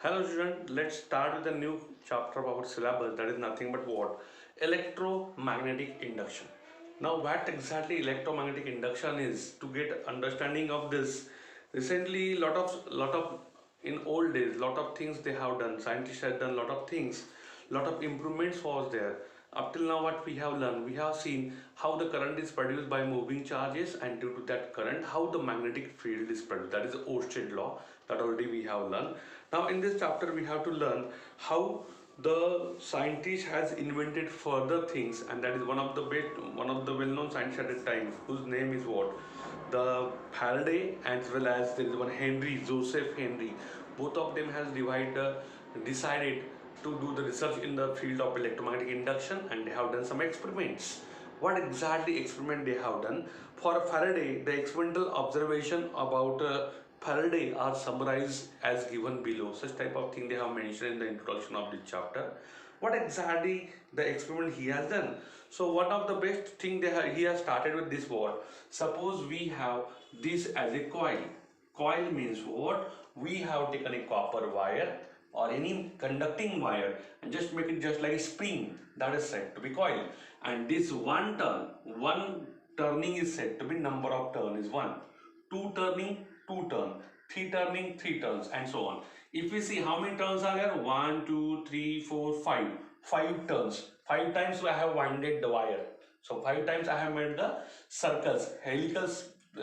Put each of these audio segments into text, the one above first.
Hello student, let's start with a new chapter of our syllabus, that is nothing but what? Electromagnetic induction. Now what exactly electromagnetic induction is, to get understanding of this, recently lot of in old days lot of things they have done, scientists have done lot of things, lot of improvements was there. Up till now what we have learned, we have seen how the current is produced by moving charges, and due to that current how the magnetic field is produced, that is Oersted law, that already we have learned. Now in this chapter we have to learn how the scientist has invented further things, and that is one of the well-known scientists at the time, whose name is what? The Faraday, as well as there is one Henry, Joseph Henry. Both of them has decided to do the research in the field of electromagnetic induction, and they have done some experiments. What exactly experiment they have done? For Faraday, the experimental observation about Faraday are summarized as given below. Such type of thing they have mentioned in the introduction of this chapter. What exactly the experiment he has done? So one of the best thing he has started with this word. Suppose we have this as a coil. Coil means what? We have taken a copper wire or any conducting wire and just make it just like a spring, that is said to be coil. And this one turning is said to be number of turn is 1, 2 turning 2 turn, 3 turning 3 turns, and so on. If we see how many turns are there, 1 2 3 4 5 turns. 5 times I have winded the wire, so 5 times I have made the circles, helical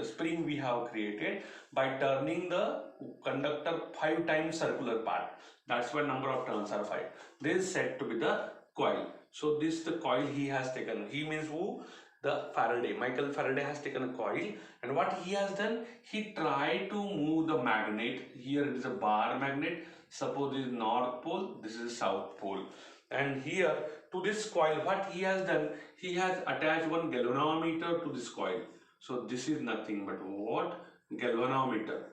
spring we have created by turning the conductor 5 times circular part. That's why number of turns are 5. This is said to be the coil. So this the coil he has taken. He means who? The Faraday. Michael Faraday has taken a coil, and what he has done, he tried to move the magnet. Here it is a bar magnet. Suppose this is North Pole, this is South Pole. And here to this coil, what he has done, he has attached one galvanometer to this coil. So this is nothing but what? Galvanometer.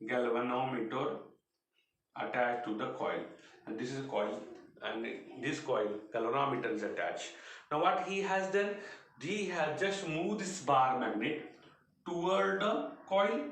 Galvanometer attached to the coil, and this is a coil, and this coil galvanometer is attached. Now what he has done, he has just moved this bar magnet toward the coil.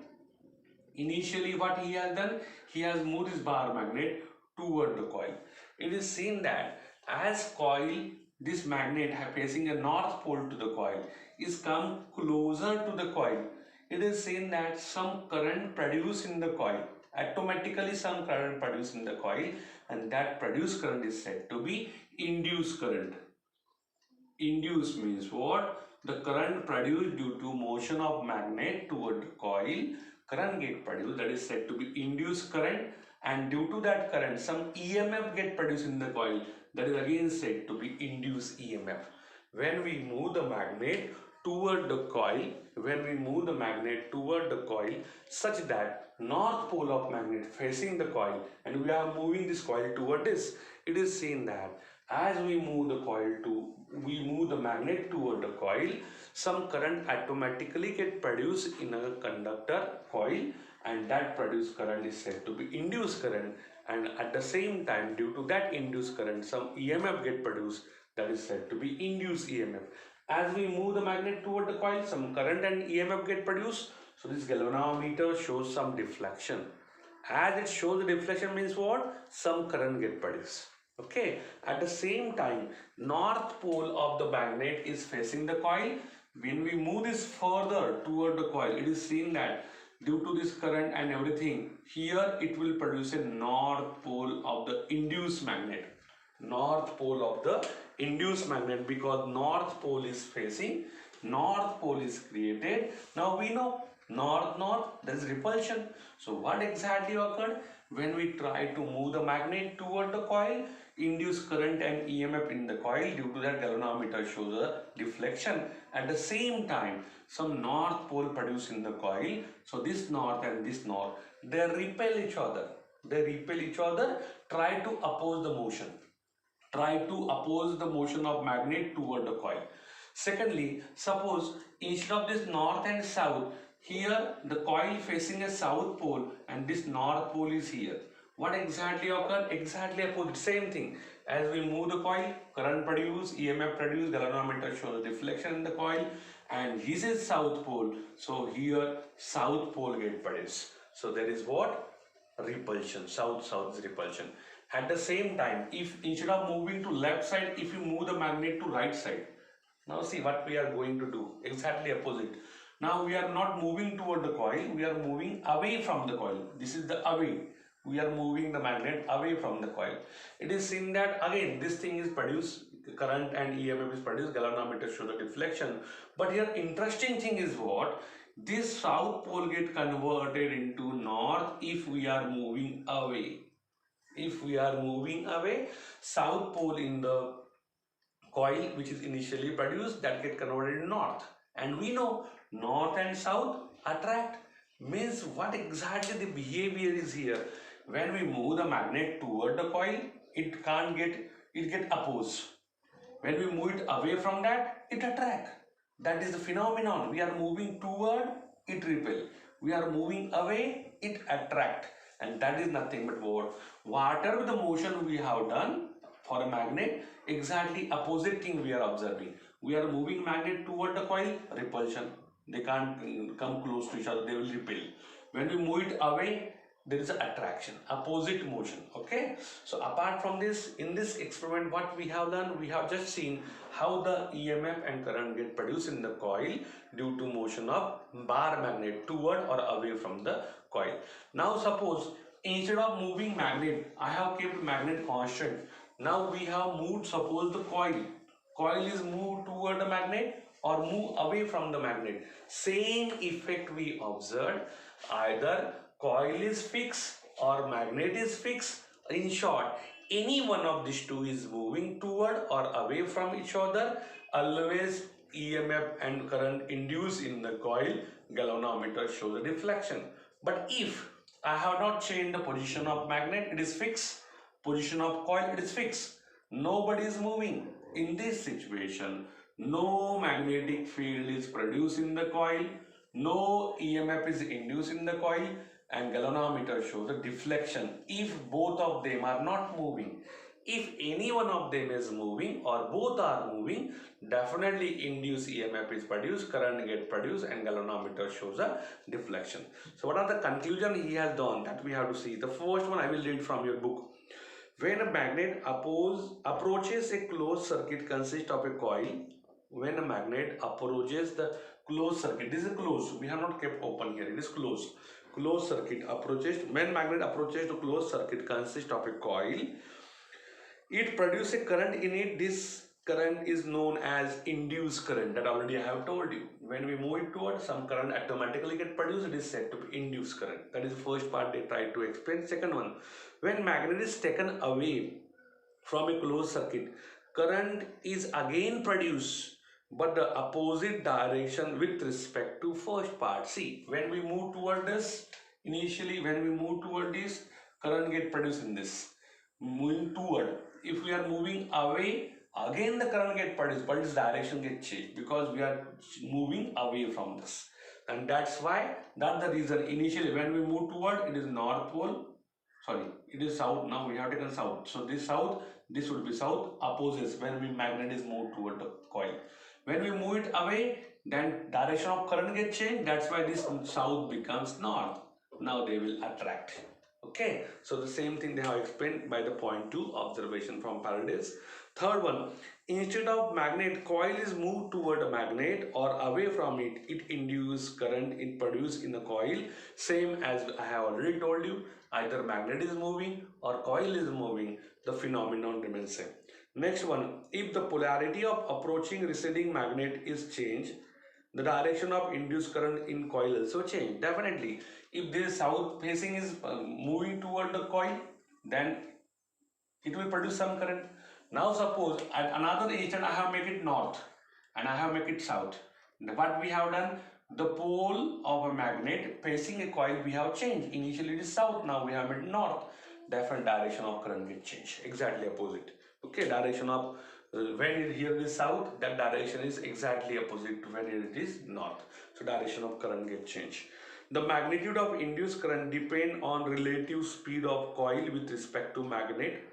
Initially what he has done, he has moved this bar magnet toward the coil. It is seen that as coil, this magnet facing a north pole to the coil is come closer to the coil. It is seen that some current produced in the coil, automatically some current produced in the coil, and that produced current is said to be induced current. Induced means what? The current produced due to motion of magnet toward the coil, current get produced, that is said to be induced current, and due to that current some EMF get produced in the coil, that is again said to be induced EMF. When we move the magnet toward the coil, such that north pole of magnet facing the coil, and we are moving this coil toward this, it is seen that as we move the magnet toward the coil, some current automatically get produced in a conductor coil, and that produced current is said to be induced current. And at the same time, due to that induced current, some EMF get produced, that is said to be induced EMF. As we move the magnet toward the coil, some current and EMF get produced. So this galvanometer shows some deflection. As it shows the deflection means what? Some current get produced. Okay. At the same time, north pole of the magnet is facing the coil. When we move this further toward the coil, it is seen that due to this current and everything, here it will produce a north pole of the induced magnet. North pole of the induced magnet, because north pole is facing, north pole is created. Now we know north, there is repulsion. So what exactly occurred? When we try to move the magnet toward the coil, induced current and EMF in the coil, due to that galvanometer shows a deflection. At the same time, some north pole produced in the coil. So this north and this north, they repel each other. Try to oppose the motion. Of magnet toward the coil. Secondly, suppose instead of this north and south, here the coil facing a south pole and this north pole is here. What exactly occur? Exactly opposite, same thing. As we move the coil, current produced, EMF produced, galvanometer shows deflection in the coil, and this is south pole. So here south pole get produced. So there is what? repulsion. South is repulsion. At the same time, if instead of moving to left side, if you move the magnet to right side, now see what we are going to do, exactly opposite. Now we are not moving toward the coil, we are moving away from the coil. This is the away. We are moving the magnet away from the coil. It is seen that again this thing is produced, current and EMF is produced, galvanometer show the deflection. But here interesting thing is what? This south pole get converted into north if we are moving away. If we are moving away, south pole in the coil which is initially produced, that get converted in north, and we know north and south attract. Means what exactly the behavior is here? When we move the magnet toward the coil, it get opposed. When we move it away from that, it attract. That is the phenomenon. We are moving toward, it repel. We are moving away, it attract. And that is nothing but what? Whatever the motion we have done for a magnet, exactly opposite thing we are observing. We are moving magnet toward the coil, repulsion. They can't come close to each other, they will repel. When we move it away, there is an attraction, opposite motion. Okay, so apart from this, in this experiment what we have done, we have just seen how the EMF and current get produced in the coil due to motion of bar magnet toward or away from the coil. Now suppose instead of moving magnet, I have kept magnet constant. Now we have moved, suppose the coil is moved toward the magnet or move away from the magnet. Same effect we observed, either coil is fixed or magnet is fixed. In short, any one of these two is moving toward or away from each other, always EMF and current induced in the coil, galvanometer shows the deflection. But if I have not changed the position of magnet, it is fixed. Position of coil, it is fixed. Nobody is moving. In this situation, no magnetic field is produced in the coil, no EMF is induced in the coil, and galvanometer shows the deflection if both of them are not moving. If any one of them is moving or both are moving, definitely induced EMF is produced, current gets produced, and galvanometer shows a deflection. So what are the conclusion he has done that we have to see? The first one I will read from your book. When a magnet approaches a closed circuit consists of a coil. When a magnet approaches the closed circuit, this is closed, we have not kept open here, it is closed. Closed circuit approaches, when magnet approaches to closed circuit consists of a coil, it produces a current in it. This current is known as induced current, that already I have told you. When we move it towards, some current automatically get produced, it is said to be induced current. That is the first part they try to explain. Second one, when magnet is taken away from a closed circuit, current is again produced, but the opposite direction with respect to first part. See, when we move toward this, initially when we move toward this, current get produced in this. Moving toward, if we are moving away, again the current get produced, but its direction get changed because we are moving away from this. And that's why, that's the reason initially when we move toward, it is north pole, sorry, it is south. Now we have taken south, so this south, this would be south, opposes when we magnet is moved toward the coil. When we move it away, then direction of current gets changed, that's why this south becomes north. Now they will attract. Okay, so the same thing they have explained by the point 2 observation from faradays. Third one, instead of magnet, coil is moved toward a magnet or away from it, it induces current, it produces in the coil. Same as I have already told you, either magnet is moving or coil is moving, the phenomenon remains same. Next one, if the polarity of approaching receding magnet is changed, the direction of induced current in coil also change. Definitely, if this south facing is moving toward the coil, then it will produce some current. Now suppose at another instant I have make it north and I have make it south. What we have done, the pole of a magnet facing a coil we have changed. Initially it is south, now we have made north. Different direction of current will change, exactly opposite. Okay, direction of when here it is south, that direction is exactly opposite to when it is north. So direction of current gets changed. The magnitude of induced current depend on relative speed of coil with respect to magnet.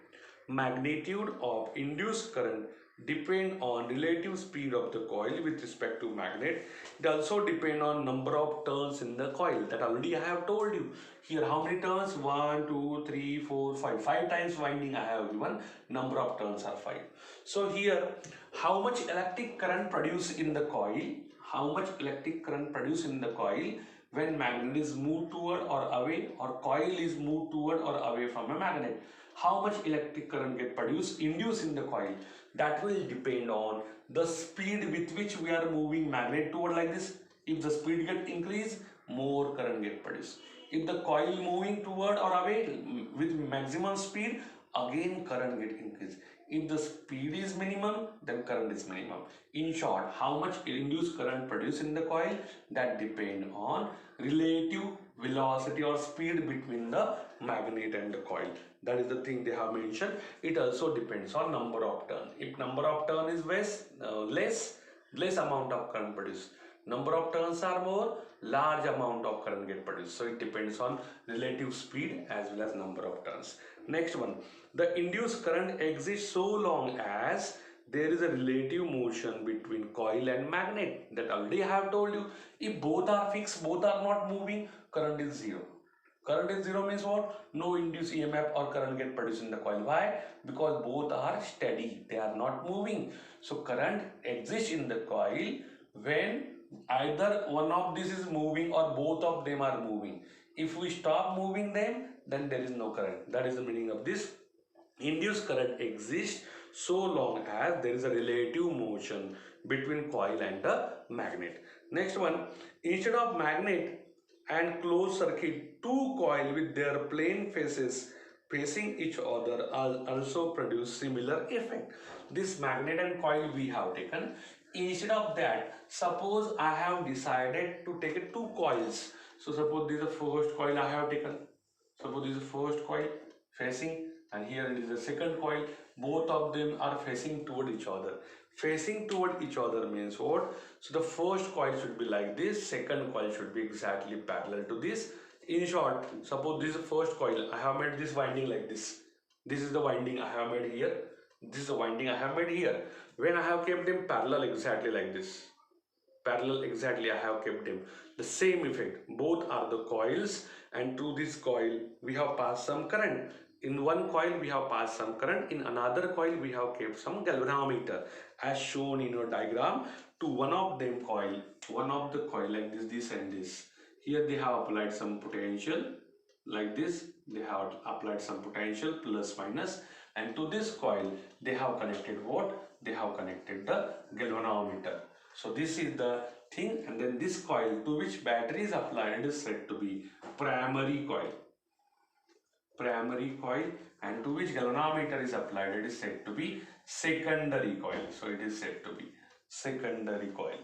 Magnitude of induced current depend on relative speed of the coil with respect to magnet. It also depend on number of turns in the coil, that already I have told you. Here how many turns? 1 2 3 4 5. 5 times winding I have given, number of turns are 5. So here how much electric current produced in the coil, how much electric current produced in the coil when magnet is moved toward or away, or coil is moved toward or away from a magnet. How much electric current get produced, induced in the coil, that will depend on the speed with which we are moving magnet toward like this. If the speed get increased, more current get produced. If the coil moving toward or away with maximum speed, again current get increased. If the speed is minimum, then current is minimum. In short, how much induced current produced in the coil, that depend on relative velocity or speed between the magnet and the coil. That is the thing they have mentioned. It also depends on number of turn. If number of turn is less amount of current produced. Number of turns are more, large amount of current get produced. So it depends on relative speed as well as number of turns. Next one, the induced current exists so long as there is a relative motion between coil and magnet. That already I have told you. If both are fixed, both are not moving, current is zero. Current is zero means what? No induced EMF or current get produced in the coil. Why? Because both are steady, they are not moving. So current exists in the coil when either one of these is moving or both of them are moving. If we stop moving them, then there is no current. That is the meaning of this. Induced current exists so long as there is a relative motion between coil and the magnet. Next one, instead of magnet and closed circuit, two coil with their plane faces facing each other also produce similar effect. This magnet and coil we have taken. Instead of that, suppose I have decided to take two coils. So suppose this is the first coil I have taken. Suppose this is the first coil facing, and here it is the second coil. Both of them are facing toward each other. Facing toward each other means what? So the first coil should be like this, second coil should be exactly parallel to this. In short, suppose this is the first coil, I have made this winding like this. This is the winding I have made here. This is the winding I have made here. When I have kept them parallel exactly like this, parallel exactly I have kept them, the same effect. Both are the coils, and through this coil we have passed some current. In one coil we have passed some current, in another coil we have kept some galvanometer as shown in your diagram. To one of them coil, one of the coil like this and this, here they have applied some potential like this, they have applied some potential plus minus, and to this coil they have connected what? They have connected the galvanometer. So this is the thing, and then this coil to which battery is applied is said to be primary coil. Primary coil, and to which galvanometer is applied, it is said to be secondary coil. So it is said to be secondary coil.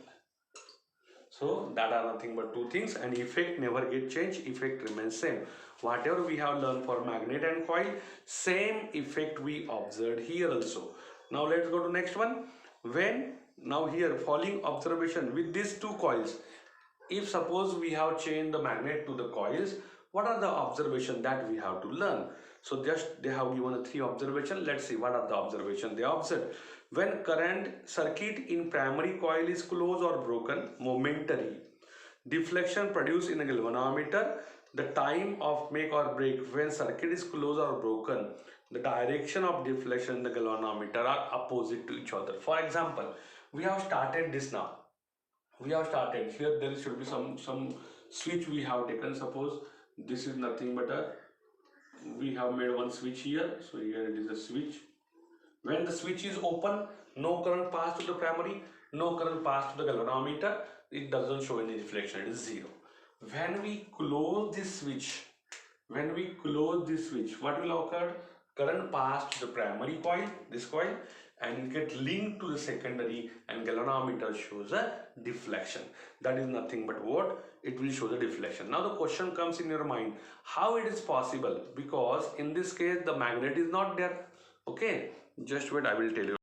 So that are nothing but two things, and effect never get changed, effect remains same. Whatever we have learned for magnet and coil, same effect we observed here also. Now let's go to next one. When now here following observation with these two coils, if suppose we have changed the magnet to the coils, what are the observation that we have to learn? So just they have given three observation. Let's see what are the observation they observed. When current circuit in primary coil is closed or broken, momentary deflection produced in a galvanometer. The time of make or break when circuit is closed or broken, the direction of deflection in the galvanometer are opposite to each other. For example, we have started this now. We have started here, there should be some switch we have taken. Suppose this is nothing but a, we have made one switch here, so here it is a switch. When the switch is open, no current pass to the primary, no current pass to the galvanometer, it doesn't show any deflection, it is zero. When we close this switch, what will occur? Current pass to the primary coil, this coil, and get linked to the secondary, and galvanometer shows a deflection. That is nothing but what? It will show the deflection. Now the question comes in your mind, how it is possible? Because in this case the magnet is not there. Okay, just wait, I will tell you.